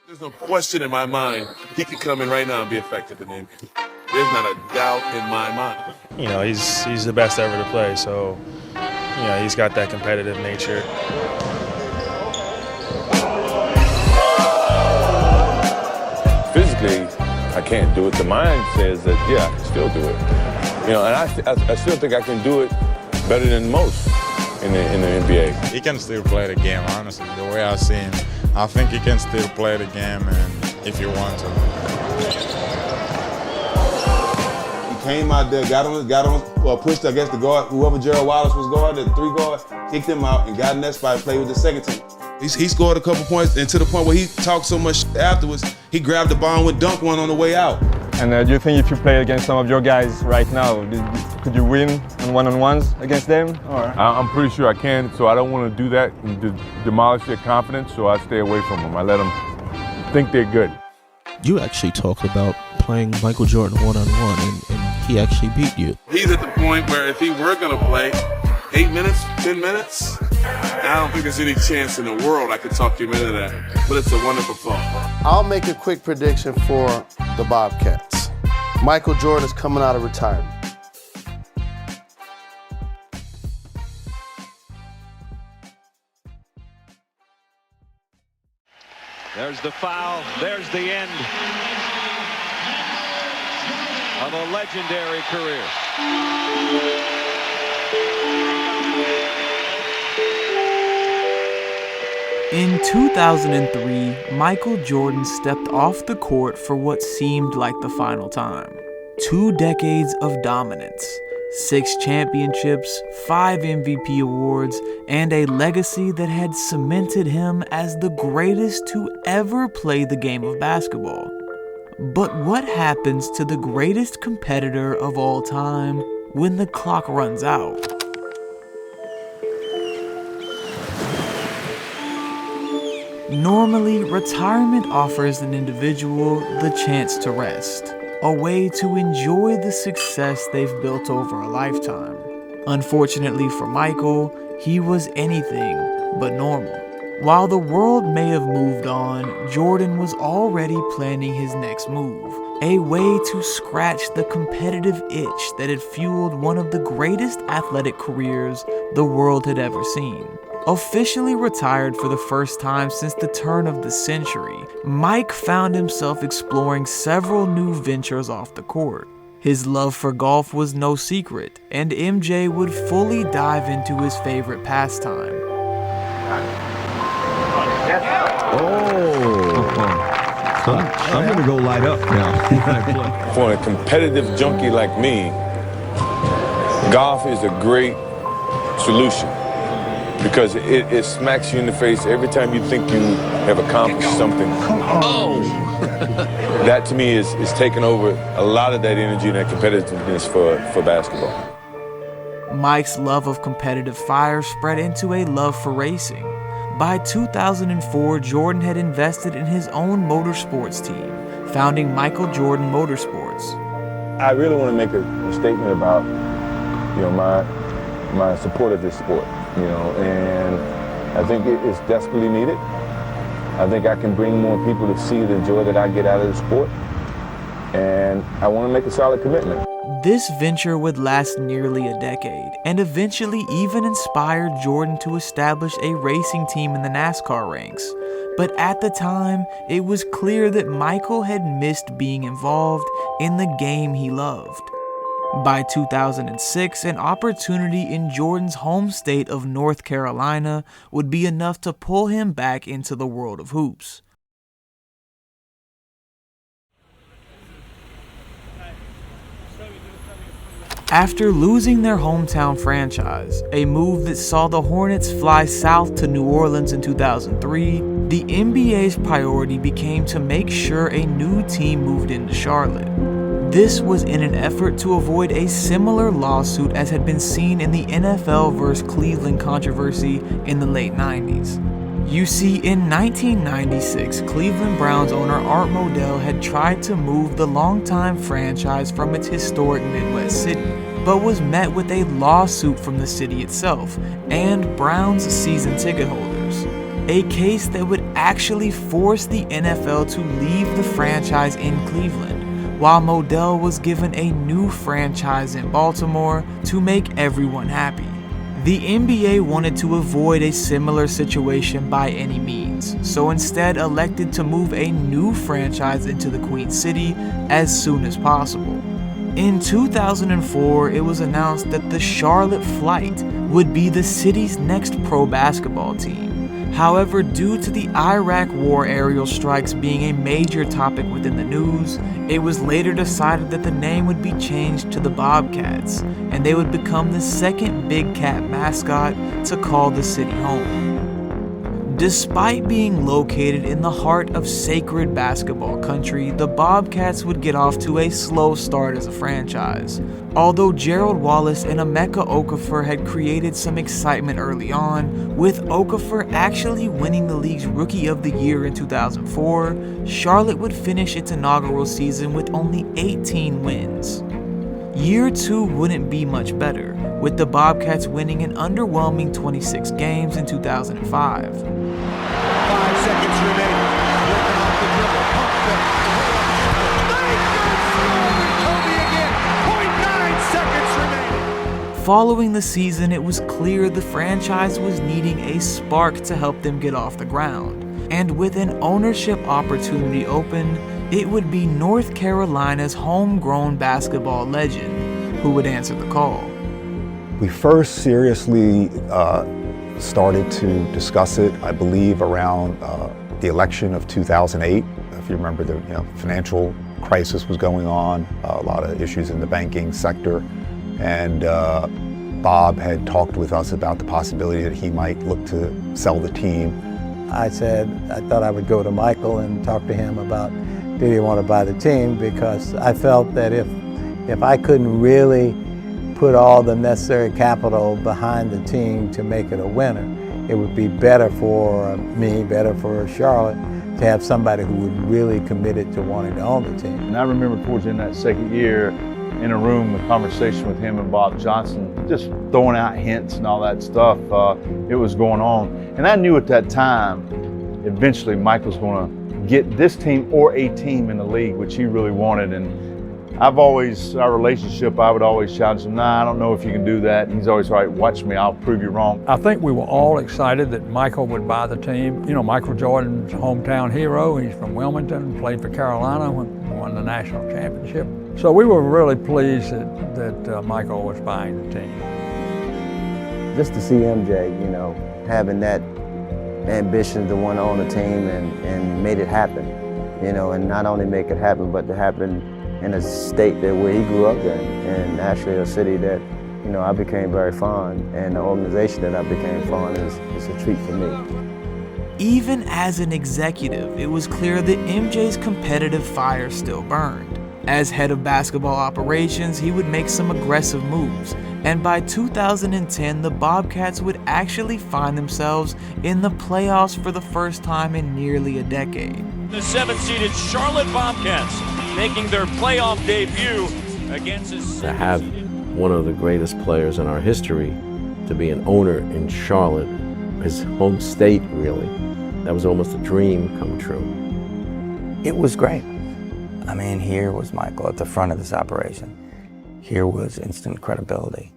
There's no question in my mind he could come in right now and be effective in the NBA. There's not a doubt in my mind. You know, he's the best ever to play, so, you know, he's got that competitive nature. Physically, I can't do it. The mind says that, yeah, I can still do it. You know, and I still think I can do it better than most in the NBA. He can still play the game, honestly. The way I see him, I think he can still play the game, and if you want to. He came out there, got on, pushed against the guard, whoever Gerald Wallace was guarding, the three guard, kicked him out and got in that spot and played with the second team. He scored a couple points, and to the point where he talked so much afterwards, he grabbed the ball and went dunk one on the way out. And do you think if you play against some of your guys right now, could you win on one-on-ones against them? Or? I'm pretty sure I can, so I don't want to do that and demolish their confidence, so I stay away from them. I let them think they're good. You actually talked about playing Michael Jordan one-on-one, and he actually beat you. He's at the point where if he were going to play 8 minutes, 10 minutes, I don't think there's any chance in the world I could talk him into that. But it's a wonderful thought. I'll make a quick prediction for the Bobcats. Michael Jordan is coming out of retirement. There's the foul. There's the end of a legendary career. In 2003, Michael Jordan stepped off the court for what seemed like the final time. 2 decades of dominance, 6 championships, 5 MVP awards, and a legacy that had cemented him as the greatest to ever play the game of basketball. But what happens to the greatest competitor of all time when the clock runs out? Normally, retirement offers an individual the chance to rest, a way to enjoy the success they've built over a lifetime. Unfortunately for Michael, he was anything but normal. While the world may have moved on, Jordan was already planning his next move, a way to scratch the competitive itch that had fueled one of the greatest athletic careers the world had ever seen. Officially retired for the first time since the turn of the century, Mike found himself exploring several new ventures off the court. His love for golf was no secret, and MJ would fully dive into his favorite pastime. I'm going to go light up now. For a competitive junkie like me, golf is a great solution because it smacks you in the face every time you think you have accomplished something. That to me is taking over a lot of that energy and that competitiveness for basketball. Mike's love of competitive fire spread into a love for racing. By 2004, Jordan had invested in his own motorsports team, founding Michael Jordan Motorsports. I really want to make a statement about, my support of this sport, and I think it's desperately needed. I think I can bring more people to see the joy that I get out of the sport, and I want to make a solid commitment. This venture would last nearly a decade, and eventually even inspired Jordan to establish a racing team in the NASCAR ranks. But at the time, it was clear that Michael had missed being involved in the game he loved. By 2006, an opportunity in Jordan's home state of North Carolina would be enough to pull him back into the world of hoops. After losing their hometown franchise, a move that saw the Hornets fly south to New Orleans in 2003, the NBA's priority became to make sure a new team moved into Charlotte. This was in an effort to avoid a similar lawsuit as had been seen in the NFL vs. Cleveland controversy in the late 90s. You see, in 1996, Cleveland Browns owner Art Modell had tried to move the longtime franchise from its historic Midwest city, but was met with a lawsuit from the city itself and Browns season ticket holders. A case that would actually forced the NFL to leave the franchise in Cleveland, while Modell was given a new franchise in Baltimore to make everyone happy. The NBA wanted to avoid a similar situation by any means, so instead elected to move a new franchise into the Queen City as soon as possible. In 2004, it was announced that the Charlotte Flight would be the city's next pro basketball team. However, due to the Iraq War aerial strikes being a major topic within the news, it was later decided that the name would be changed to the Bobcats, and they would become the second Big Cat mascot to call the city home. Despite being located in the heart of sacred basketball country, the Bobcats would get off to a slow start as a franchise. Although Gerald Wallace and Emeka Okafor had created some excitement early on, with Okafor actually winning the league's Rookie of the Year in 2004, Charlotte would finish its inaugural season with only 18 wins. Year 2 wouldn't be much better, with the Bobcats winning an underwhelming 26 games in 2005. 5 seconds remaining. Looking off the dribble. Pump fake. Kobe again. 0.9 seconds remaining. Following the season, it was clear the franchise was needing a spark to help them get off the ground. And with an ownership opportunity open, it would be North Carolina's homegrown basketball legend who would answer the call. We first seriously started to discuss it, I believe, around the election of 2008. If you remember, the financial crisis was going on, a lot of issues in the banking sector, and Bob had talked with us about the possibility that he might look to sell the team. I said I thought I would go to Michael and talk to him about did he want to buy the team, because I felt that if I couldn't really put all the necessary capital behind the team to make it a winner, it would be better for me, better for Charlotte, to have somebody who was really committed to wanting to own the team. And I remember towards the end of that second year, in a room, a conversation with him and Bob Johnson, just throwing out hints and all that stuff. It was going on. And I knew at that time, eventually Michael's going to get this team or a team in the league, which he really wanted. And our relationship, I would always challenge him, I don't know if you can do that. And he's always right, watch me, I'll prove you wrong. I think we were all excited that Michael would buy the team. You know, Michael Jordan's a hometown hero. He's from Wilmington, played for Carolina, won the national championship. So we were really pleased that Michael was buying the team. Just to see MJ, having that ambition to want to own a team and made it happen, and not only make it happen, but to happen in a state where he grew up in, and actually a city that, I became very fond, and the organization that I became fond is a treat for me. Even as an executive, it was clear that MJ's competitive fire still burned. As head of basketball operations, he would make some aggressive moves, and by 2010, the Bobcats would actually find themselves in the playoffs for the first time in nearly a decade. The 7th-seeded Charlotte Bobcats making their playoff debut against to have one of the greatest players in our history to be an owner in Charlotte, his home state, really. That was almost a dream come true. It was great. I mean, here was Michael at the front of this operation. Here was instant credibility.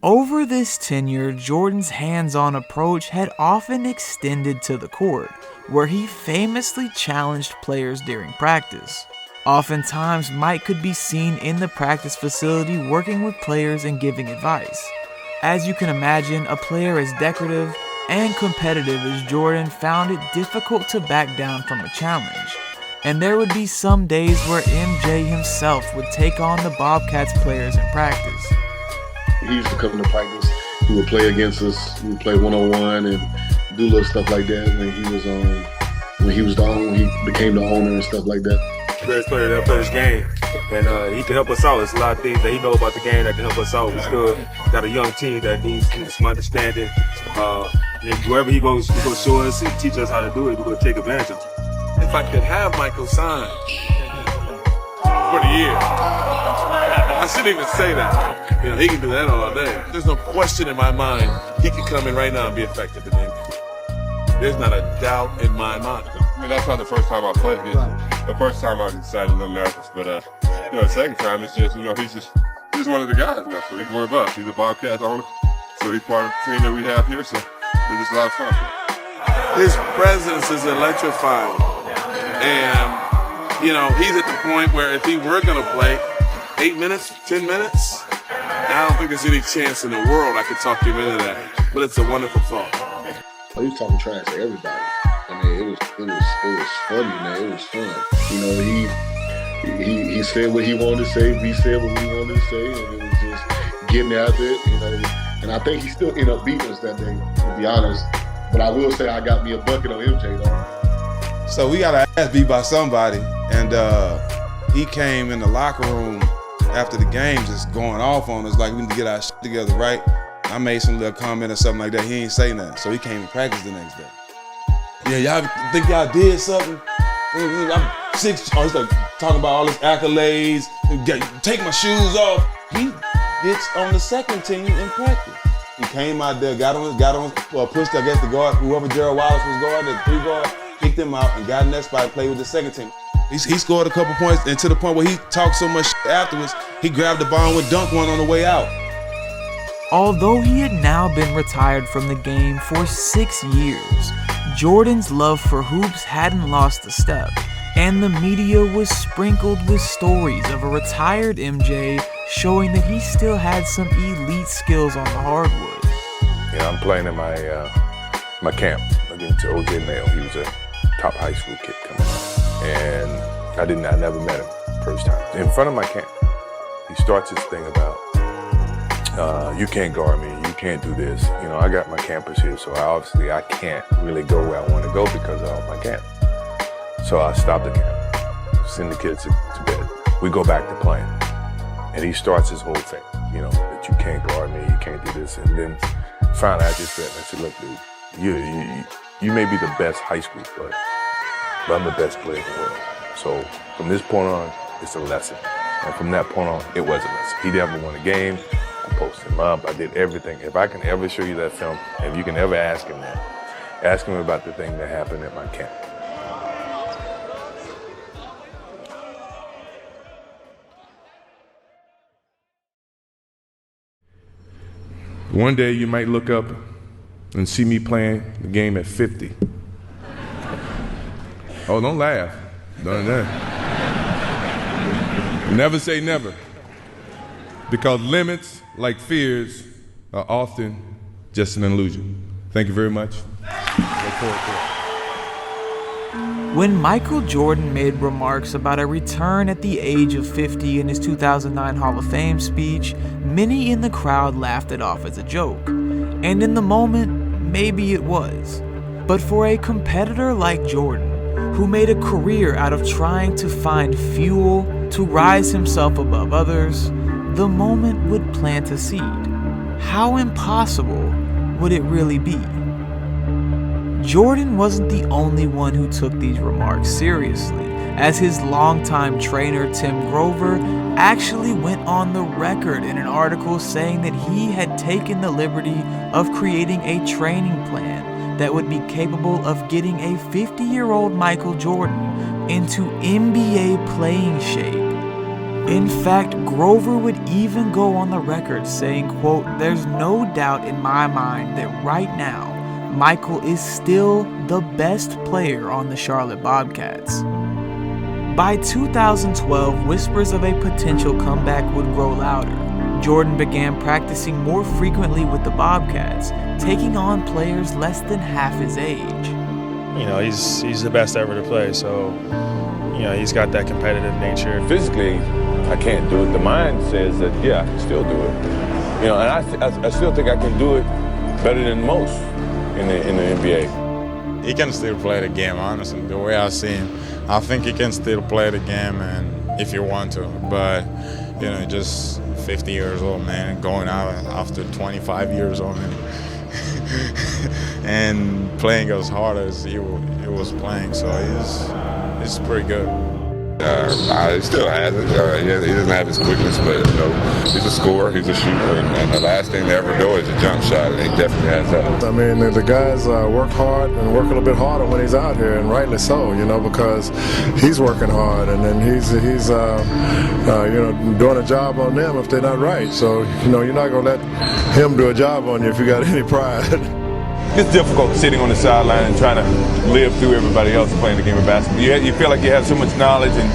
Over this tenure, Jordan's hands-on approach had often extended to the court, where he famously challenged players during practice. Oftentimes, Mike could be seen in the practice facility working with players and giving advice. As you can imagine, a player as decorative and competitive as Jordan found it difficult to back down from a challenge. And there would be some days where MJ himself would take on the Bobcats players in practice. He used to come to practice. He would play against us. He would play one-on-one and do little stuff like that when he became the owner and stuff like that. Greatest player that played this game, and he can help us out. There's a lot of things that he knows about the game that can help us out. We still got a young team that needs some understanding. And wherever he goes show us and teach us how to do it. We're going to take advantage of it. If I could have Michael sign for the year, I shouldn't even say that. He can do that all day. There's no question in my mind he can come in right now and be effective in the NBA. There's not a doubt in my mind. I mean, that's not the first time I played against him. The first time I was excited, a little nervous, but the second time it's just, he's one of the guys now. So he's one of us. He's a Bobcats owner, so he's part of the team that we have here. So it's just a lot of fun. His presence is electrifying, and he's at the point where if he were going to play 8 minutes, 10 minutes, I don't think there's any chance in the world I could talk him into that. But it's a wonderful thought. He was talking trash to everybody. I mean, it was funny, man. It was fun. He said what he wanted to say. We said what we wanted to say, and it was just getting after it. And I think he still ended up beating us that day, to be honest. But I will say I got me a bucket on MJ though. So we got our ass beat by somebody, and he came in the locker room after the game just going off on us like we need to get our shit together, right? I made some little comment or something like that. He ain't say nothing, so he came to practice the next day. Yeah, y'all think y'all did something? I'm 6. He started talking about all his accolades. Take my shoes off. He gets on the second team in practice. He came out there, got on, pushed against the guard, whoever Gerald Wallace was guarding, the 3 guard, kicked him out, and got in that spot, played with the second team. He scored a couple points, and to the point where he talked so much afterwards, he grabbed the ball and went dunk one on the way out. Although he had now been retired from the game for 6 years, Jordan's love for hoops hadn't lost a step, and the media was sprinkled with stories of a retired MJ showing that he still had some elite skills on the hardwood. I'm playing in my camp against O.J. Mayo. He was a top high school kid coming up, and I never met him first time. In front of my camp, he starts this thing about, you can't guard me, you can't do this. I got my campus here, so I can't really go where I want to go because of my camp. So I stop the camp, send the kids to bed. We go back to playing. And he starts his whole thing, that you can't guard me, you can't do this. And then finally I just said, look, dude, you may be the best high school player, but I'm the best player in the world. So from this point on, it's a lesson. And from that point on, it was a lesson. He never won a game. I posted him up. I did everything. If I can ever show you that film, if you can ever ask him that, ask him about the thing that happened at my camp. One day you might look up and see me playing the game at 50. Oh, don't laugh. Don't. Never say never. Because limits, like fears, are often just an illusion. Thank you very much. When Michael Jordan made remarks about a return at the age of 50 in his 2009 Hall of Fame speech, many in the crowd laughed it off as a joke. And in the moment, maybe it was. But for a competitor like Jordan, who made a career out of trying to find fuel to rise himself above others, the moment would plant a seed. How impossible would it really be? Jordan wasn't the only one who took these remarks seriously, as his longtime trainer Tim Grover actually went on the record in an article saying that he had taken the liberty of creating a training plan that would be capable of getting a 50-year-old Michael Jordan into NBA playing shape. In fact, Grover would even go on the record saying, quote, "There's no doubt in my mind that right now, Michael is still the best player on the Charlotte Bobcats." By 2012, whispers of a potential comeback would grow louder. Jordan began practicing more frequently with the Bobcats, taking on players less than half his age. He's the best ever to play, so he's got that competitive nature. Physically, I can't do it. The mind says that, yeah, I can still do it. And I still think I can do it better than most in the NBA. He can still play the game, honestly. The way I see him, I think he can still play the game, and if you want to. But just 50 years old, man, going out after 25 years old, and playing as hard as he was playing, so he's pretty good. He still has it. He doesn't have his quickness, but he's a scorer, he's a shooter, and the last thing to ever do is a jump shot, and he definitely has that. I mean, the guys work hard and work a little bit harder when he's out here, and rightly so, because he's working hard, and then he's doing a job on them if they're not right. So, you're not going to let him do a job on you if you got any pride. It's difficult sitting on the sideline and trying to live through everybody else playing the game of basketball. You feel like you have so much knowledge and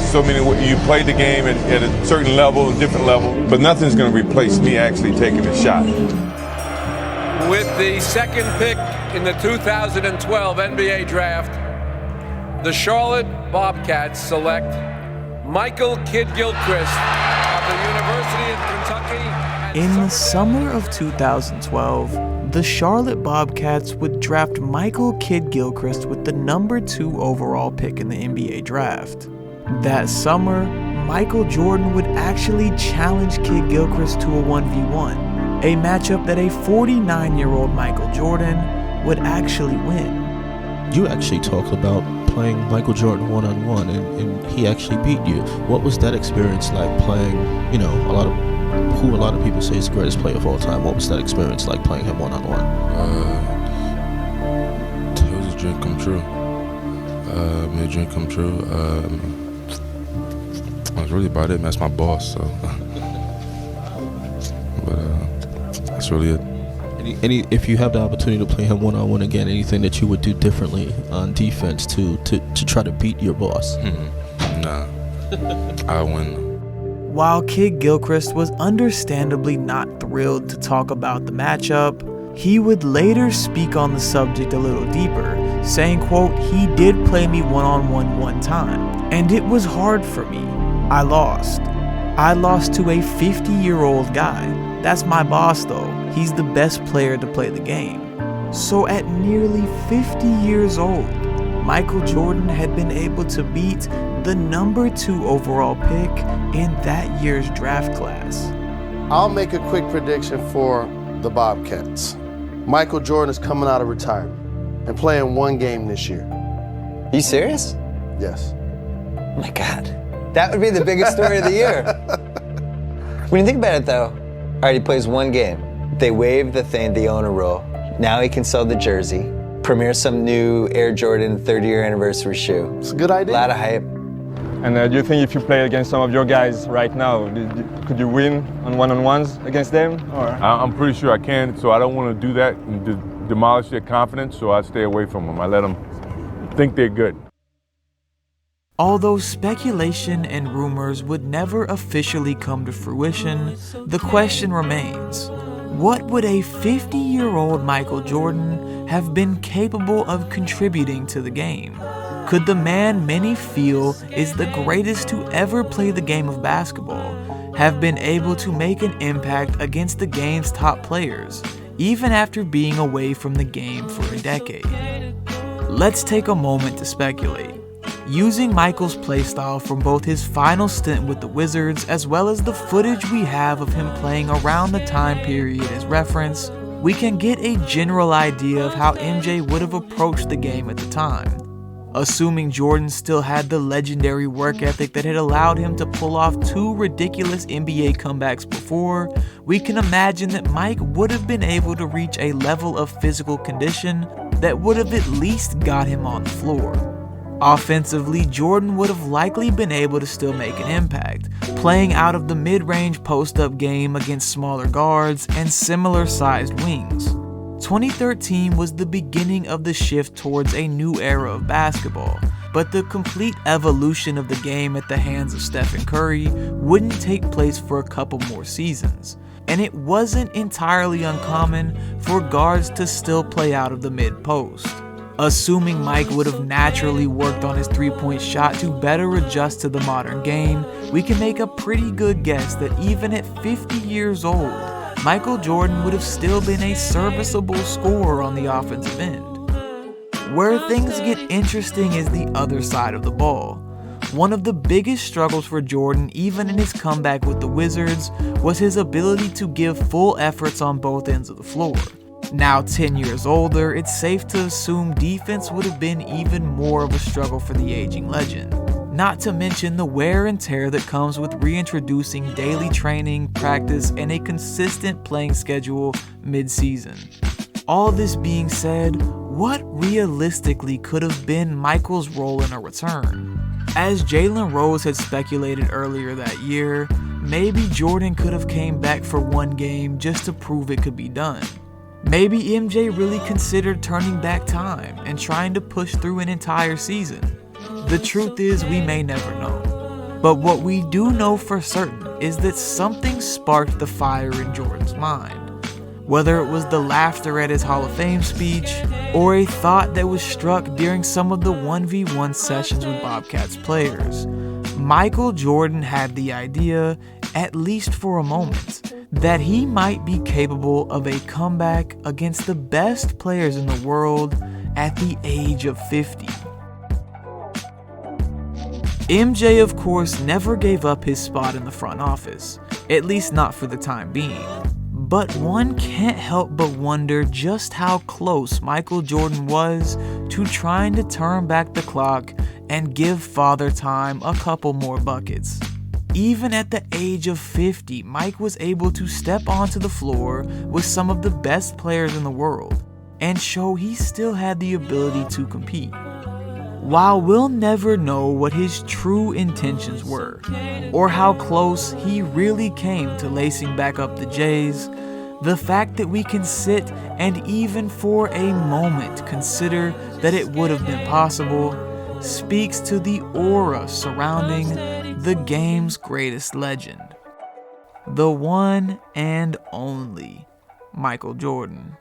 so many. You played the game at a certain level, a different level, but nothing's going to replace me actually taking a shot. With the second pick in the 2012 NBA Draft, the Charlotte Bobcats select Michael Kidd-Gilchrist of the University of Kentucky. In the summer of 2012, the Charlotte Bobcats would draft Michael Kidd-Gilchrist with the number 2 overall pick in the NBA draft. That summer, Michael Jordan would actually challenge Kidd-Gilchrist to a 1v1, a matchup that a 49-year-old Michael Jordan would actually win. You actually talked about playing Michael Jordan one-on-one, and he actually beat you. What was that experience like playing, a lot of people say is the greatest player of all time? What was that experience like playing him one-on-one? It was a dream come true. Made a dream come true. That's really about it, man. That's my boss, so. But that's really it. If you have the opportunity to play him one-on-one again, anything that you would do differently on defense to try to beat your boss? Nah, I win. While Kidd-Gilchrist was understandably not thrilled to talk about the matchup, he would later speak on the subject a little deeper, saying, quote, "He did play me one-on-one one time, and it was hard for me. I lost. I lost to a 50-year-old guy. That's my boss though. He's the best player to play the game." So at nearly 50 years old, Michael Jordan had been able to beat the number 2 overall pick in that year's draft class. I'll make a quick prediction for the Bobcats. Michael Jordan is coming out of retirement and playing 1 game this year. You serious? Yes. Oh my God. That would be the biggest story of the year. When you think about it though, all right, he plays 1 game. They waive the owner rule. Now he can sell the jersey, premiere some new Air Jordan 30-year anniversary shoe. It's a good idea. A lot of hype. And do you think if you play against some of your guys right now, could you win on one-on-ones against them? Or? I'm pretty sure I can, so I don't want to do that and demolish their confidence, so I stay away from them. I let them think they're good. Although speculation and rumors would never officially come to fruition, the question remains, what would a 50-year-old Michael Jordan have been capable of contributing to the game? Could the man many feel is the greatest to ever play the game of basketball have been able to make an impact against the game's top players, even after being away from the game for a decade? Let's take a moment to speculate. Using Michael's playstyle from both his final stint with the Wizards as well as the footage we have of him playing around the time period as reference, we can get a general idea of how MJ would have approached the game at the time. Assuming Jordan still had the legendary work ethic that had allowed him to pull off 2 ridiculous NBA comebacks before, we can imagine that Mike would have been able to reach a level of physical condition that would have at least got him on the floor. Offensively, Jordan would have likely been able to still make an impact, playing out of the mid-range post-up game against smaller guards and similar-sized wings. 2013 was the beginning of the shift towards a new era of basketball, but the complete evolution of the game at the hands of Stephen Curry wouldn't take place for a couple more seasons, and it wasn't entirely uncommon for guards to still play out of the mid-post. Assuming Mike would have naturally worked on his 3-point shot to better adjust to the modern game, we can make a pretty good guess that even at 50 years old, Michael Jordan would have still been a serviceable scorer on the offensive end. Where things get interesting is the other side of the ball. One of the biggest struggles for Jordan, even in his comeback with the Wizards, was his ability to give full efforts on both ends of the floor. Now 10 years older, it's safe to assume defense would have been even more of a struggle for the aging legend. not to mention the wear and tear that comes with reintroducing daily training, practice, and a consistent playing schedule mid-season. All this being said, what realistically could have been Michael's role in a return? As Jalen Rose had speculated earlier that year, maybe Jordan could have came back for one game just to prove it could be done. Maybe MJ really considered turning back time and trying to push through an entire season. The truth is, we may never know. But what we do know for certain is that something sparked the fire in Jordan's mind. Whether it was the laughter at his Hall of Fame speech, or a thought that was struck during some of the 1v1 sessions with Bobcats players, Michael Jordan had the idea, at least for a moment, that he might be capable of a comeback against the best players in the world at the age of 50. MJ, of course, never gave up his spot in the front office, at least not for the time being. But one can't help but wonder just how close Michael Jordan was to trying to turn back the clock and give Father Time a couple more buckets. Even at the age of 50, Mike was able to step onto the floor with some of the best players in the world and show he still had the ability to compete. While we'll never know what his true intentions were, or how close he really came to lacing back up the J's, the fact that we can sit and even for a moment consider that it would have been possible speaks to the aura surrounding the game's greatest legend, the one and only Michael Jordan.